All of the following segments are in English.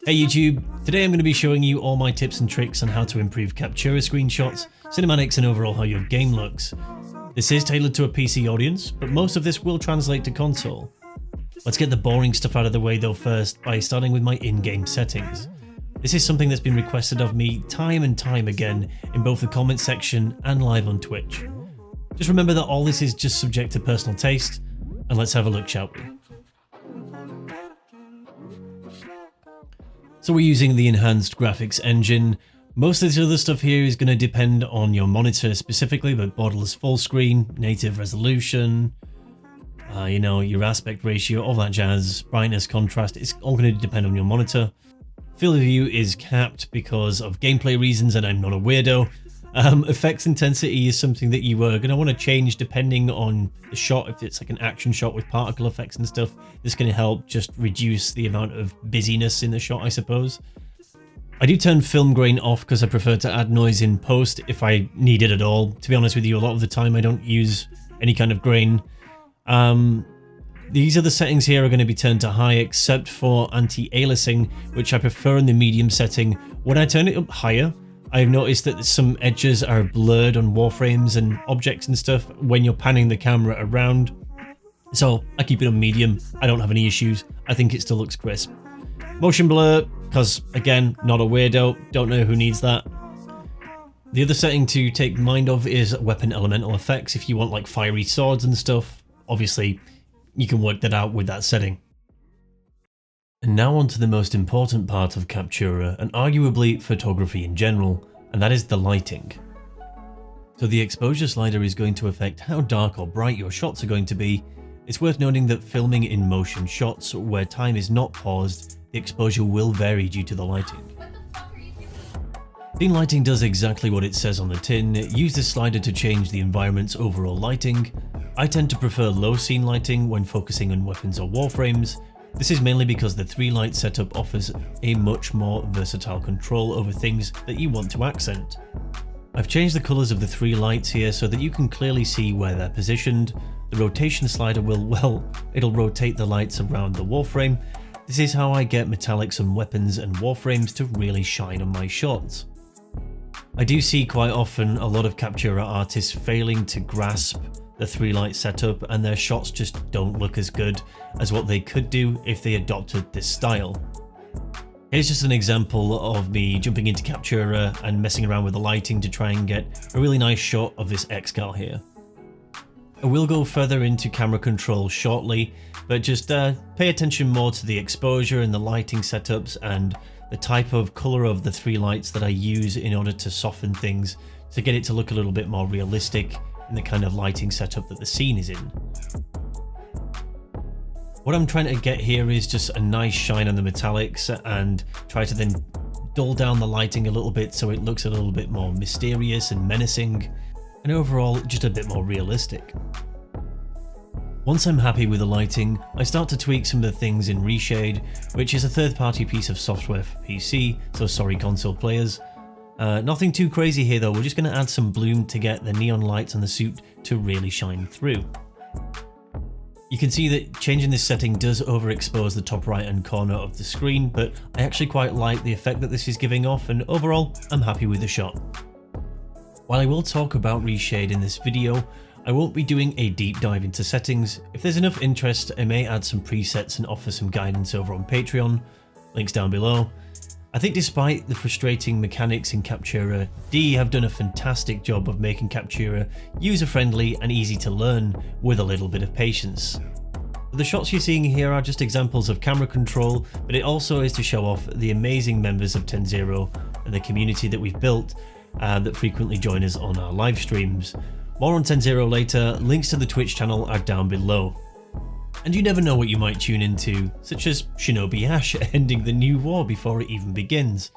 Hey YouTube, today I'm going to be showing you all my tips and tricks on how to improve Captura screenshots, cinematics and overall how your game looks. This is tailored to a PC audience, but most of this will translate to console. Let's get the boring stuff out of the way though first by starting with my in-game settings. This is something that's been requested of me time and time again in both the comment section and live on Twitch. Just remember that all this is just subject to personal taste, and let's have a look, shall we? So we're using the enhanced graphics engine. Most of this other stuff here is going to depend on your monitor specifically, but borderless full screen, native resolution, your aspect ratio, all that jazz, brightness, contrast, it's all going to depend on your monitor. Field of view is capped because of gameplay reasons and I'm not a weirdo. Effects intensity is something that you are going to want to change depending on the shot. If it's like an action shot with particle effects and stuff, this can help just reduce the amount of busyness in the shot, I suppose. I do turn film grain off because I prefer to add noise in post if I need it at all. To be honest with you, a lot of the time I don't use any kind of grain. These other settings here are going to be turned to high except for anti-aliasing, which I prefer in the medium setting. When I turn it up higher, I've noticed that some edges are blurred on Warframes and objects and stuff when you're panning the camera around. So I keep it on medium, I don't have any issues, I think it still looks crisp. Motion blur, because again, not a weirdo, don't know who needs that. The other setting to take mind of is weapon elemental effects. If you want like fiery swords and stuff, obviously you can work that out with that setting. And now on to the most important part of Captura, and arguably photography in general, and that is the lighting. So the exposure slider is going to affect how dark or bright your shots are going to be. It's worth noting that filming in motion shots where time is not paused, the exposure will vary due to the lighting. Scene lighting does exactly what it says on the tin. Use this slider to change the environment's overall lighting. I tend to prefer low scene lighting when focusing on weapons or warframes. This is mainly because the 3-light setup offers a much more versatile control over things that you want to accent. I've changed the colours of the 3 lights here so that you can clearly see where they're positioned. The rotation slider it'll rotate the lights around the warframe. This is how I get metallics on weapons and warframes to really shine on my shots. I do see quite often a lot of Captura artists failing to grasp the 3-light setup, and their shots just don't look as good as what they could do if they adopted this style. Here's just an example of me jumping into Captura and messing around with the lighting to try and get a really nice shot of this X-Gal here. I will go further into camera control shortly, but just pay attention more to the exposure and the lighting setups and the type of colour of the 3 lights that I use in order to soften things to get it to look a little bit more realistic in the kind of lighting setup that the scene is in. What I'm trying to get here is just a nice shine on the metallics and try to then dull down the lighting a little bit so it looks a little bit more mysterious and menacing, and overall just a bit more realistic. Once I'm happy with the lighting, I start to tweak some of the things in Reshade, which is a third-party piece of software for PC, so sorry console players. Nothing too crazy here though, we're just going to add some bloom to get the neon lights on the suit to really shine through. You can see that changing this setting does overexpose the top right hand corner of the screen, but I actually quite like the effect that this is giving off, and overall I'm happy with the shot. While I will talk about Reshade in this video, I won't be doing a deep dive into settings. If there's enough interest, I may add some presets and offer some guidance over on Patreon, links down below. I think despite the frustrating mechanics in Captura, D have done a fantastic job of making Captura user-friendly and easy to learn with a little bit of patience. The shots you're seeing here are just examples of camera control, but it also is to show off the amazing members of 10-0 and the community that we've built that frequently join us on our live streams. More on 10-0 later, links to the Twitch channel are down below. And you never know what you might tune into, such as Shinobi Ash ending the new war before it even begins.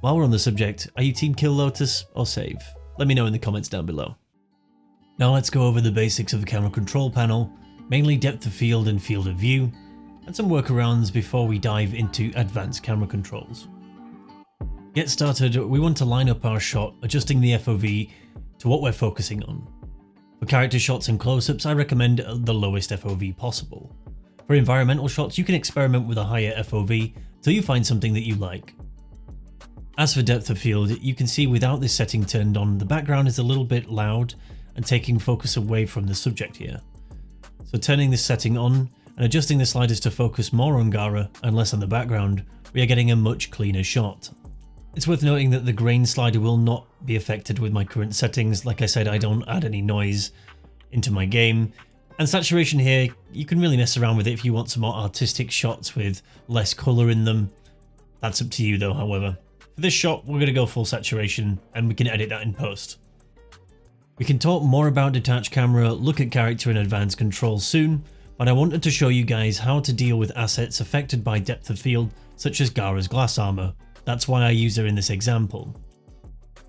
While we're on the subject, are you team Kill Lotus or save? Let me know in the comments down below. Now let's go over the basics of the camera control panel, mainly depth of field and field of view, and some workarounds before we dive into advanced camera controls. To get started, we want to line up our shot, adjusting the FOV to what we're focusing on. For character shots and close-ups, I recommend the lowest FOV possible. For environmental shots, you can experiment with a higher FOV until you find something that you like. As for depth of field, you can see without this setting turned on, the background is a little bit loud and taking focus away from the subject here. So turning this setting on and adjusting the sliders to focus more on Gara and less on the background, we are getting a much cleaner shot. It's worth noting that the grain slider will not be affected with my current settings. Like I said, I don't add any noise into my game. And saturation here, you can really mess around with it if you want some more artistic shots with less colour in them. That's up to you though, however. For this shot, we're going to go full saturation and we can edit that in post. We can talk more about detached camera, look at character and advanced controls soon, but I wanted to show you guys how to deal with assets affected by depth of field, such as Gara's glass armor. That's why I use her in this example.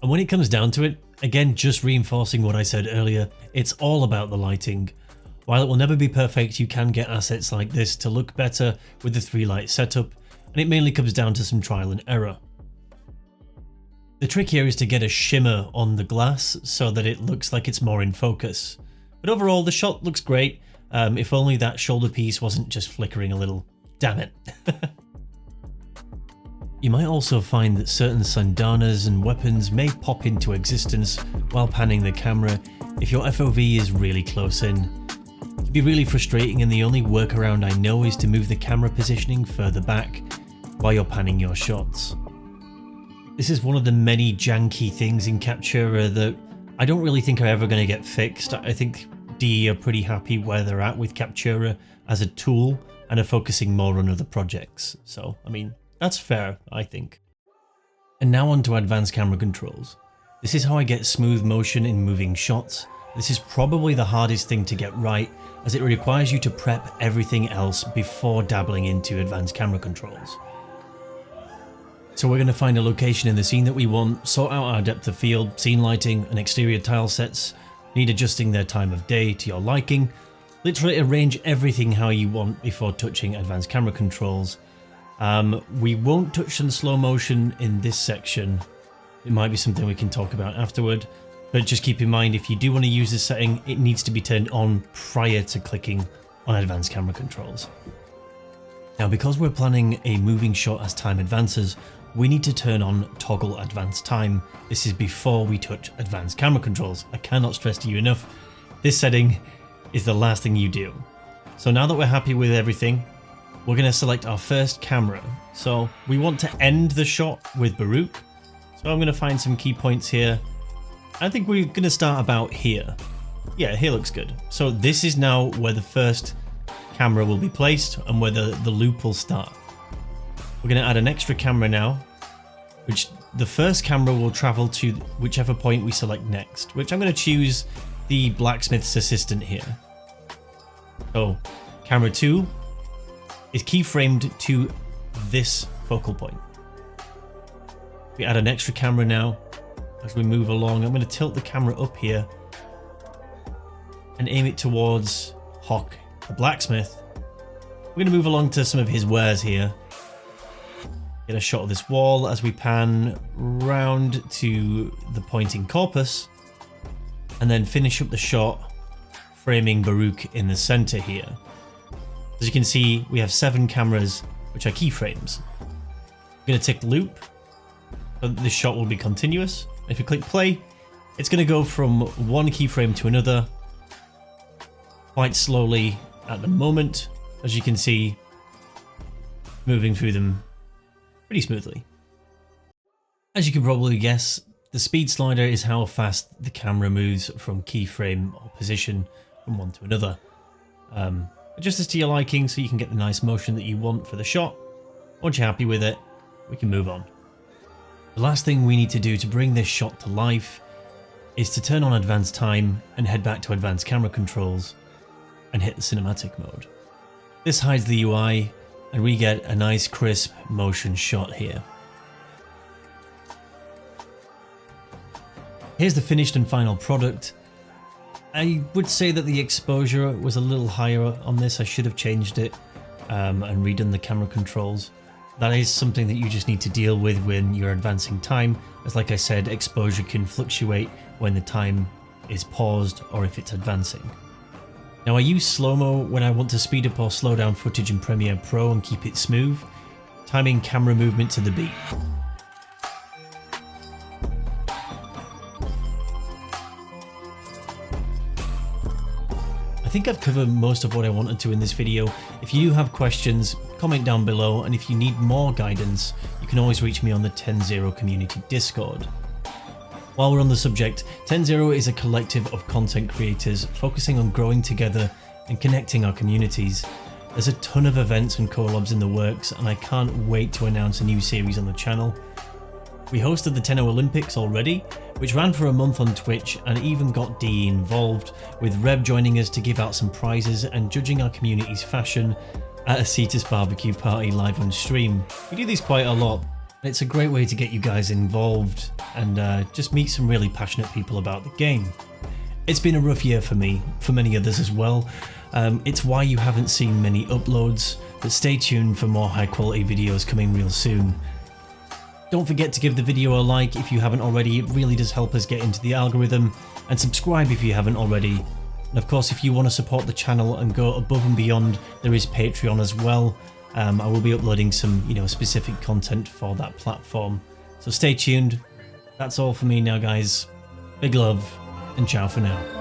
And when it comes down to it, again just reinforcing what I said earlier, it's all about the lighting. While it will never be perfect, you can get assets like this to look better with the 3-light setup, and it mainly comes down to some trial and error. The trick here is to get a shimmer on the glass so that it looks like it's more in focus. But overall, the shot looks great, if only that shoulder piece wasn't just flickering a little. Damn it. You might also find that certain sandanas and weapons may pop into existence while panning the camera if your FOV is really close in. It can be really frustrating, and the only workaround I know is to move the camera positioning further back while you're panning your shots. This is one of the many janky things in Captura that I don't really think are ever going to get fixed. I think DE are pretty happy where they're at with Captura as a tool and are focusing more on other projects. So, I mean, that's fair, I think. And now on to advanced camera controls. This is how I get smooth motion in moving shots. This is probably the hardest thing to get right, as it requires you to prep everything else before dabbling into advanced camera controls. So we're going to find a location in the scene that we want, sort out our depth of field, scene lighting and exterior tile sets, need adjusting their time of day to your liking, literally arrange everything how you want before touching advanced camera controls. We won't touch on slow motion in this section. It might be something we can talk about afterward, but just keep in mind if you do want to use this setting, it needs to be turned on prior to clicking on advanced camera controls. Now, because we're planning a moving shot as time advances, we need to turn on toggle advanced time. This is before we touch advanced camera controls. I cannot stress to you enough, this setting is the last thing you do. So now that we're happy with everything, we're going to select our first camera. So we want to end the shot with Baruch. So I'm going to find some key points here. I think we're going to start about here. Yeah, here looks good. So this is now where the first camera will be placed and where the loop will start. We're going to add an extra camera now, which the first camera will travel to whichever point we select next, which I'm going to choose the blacksmith's assistant here. So camera 2 is keyframed to this focal point. We add an extra camera now. As we move along, I'm going to tilt the camera up here and aim it towards Hawk, the blacksmith. We're going to move along to some of his wares here. Get a shot of this wall as we pan round to the pointing corpus, and then finish up the shot framing Baruch in the center here. As you can see, we have 7 cameras which are keyframes. I'm going to tick loop, so this shot will be continuous. If you click play, it's going to go from one keyframe to another quite slowly at the moment, as you can see, moving through them pretty smoothly. As you can probably guess, the speed slider is how fast the camera moves from keyframe or position from one to another. Adjust this to your liking so you can get the nice motion that you want for the shot. Once you're happy with it, we can move on. The last thing we need to do to bring this shot to life is to turn on advanced time and head back to advanced camera controls and hit the cinematic mode. This hides the UI and we get a nice crisp motion shot here. Here's the finished and final product. I would say that the exposure was a little higher on this. I should have changed it and redone the camera controls. That is something that you just need to deal with when you're advancing time, as like I said, exposure can fluctuate when the time is paused or if it's advancing. Now I use slow-mo when I want to speed up or slow down footage in Premiere Pro and keep it smooth, timing camera movement to the beat. I think I've covered most of what I wanted to in this video. If you do have questions, comment down below, and if you need more guidance, you can always reach me on the 10-0 community Discord. While we're on the subject, 10-0 is a collective of content creators focusing on growing together and connecting our communities. There's a ton of events and collabs in the works, and I can't wait to announce a new series on the channel. We hosted the 10-0 Olympics already, which ran for a month on Twitch and even got DE involved, with Reb joining us to give out some prizes and judging our community's fashion at a Cetus barbecue party live on stream. We do these quite a lot, and it's a great way to get you guys involved and just meet some really passionate people about the game. It's been a rough year for me, for many others as well. It's why you haven't seen many uploads, but stay tuned for more high quality videos coming real soon. Don't forget to give the video a like if you haven't already, it really does help us get into the algorithm, and subscribe if you haven't already. And of course, if you want to support the channel and go above and beyond, there is Patreon as well. I will be uploading some, specific content for that platform. So stay tuned. That's all for me now, guys. Big love and ciao for now.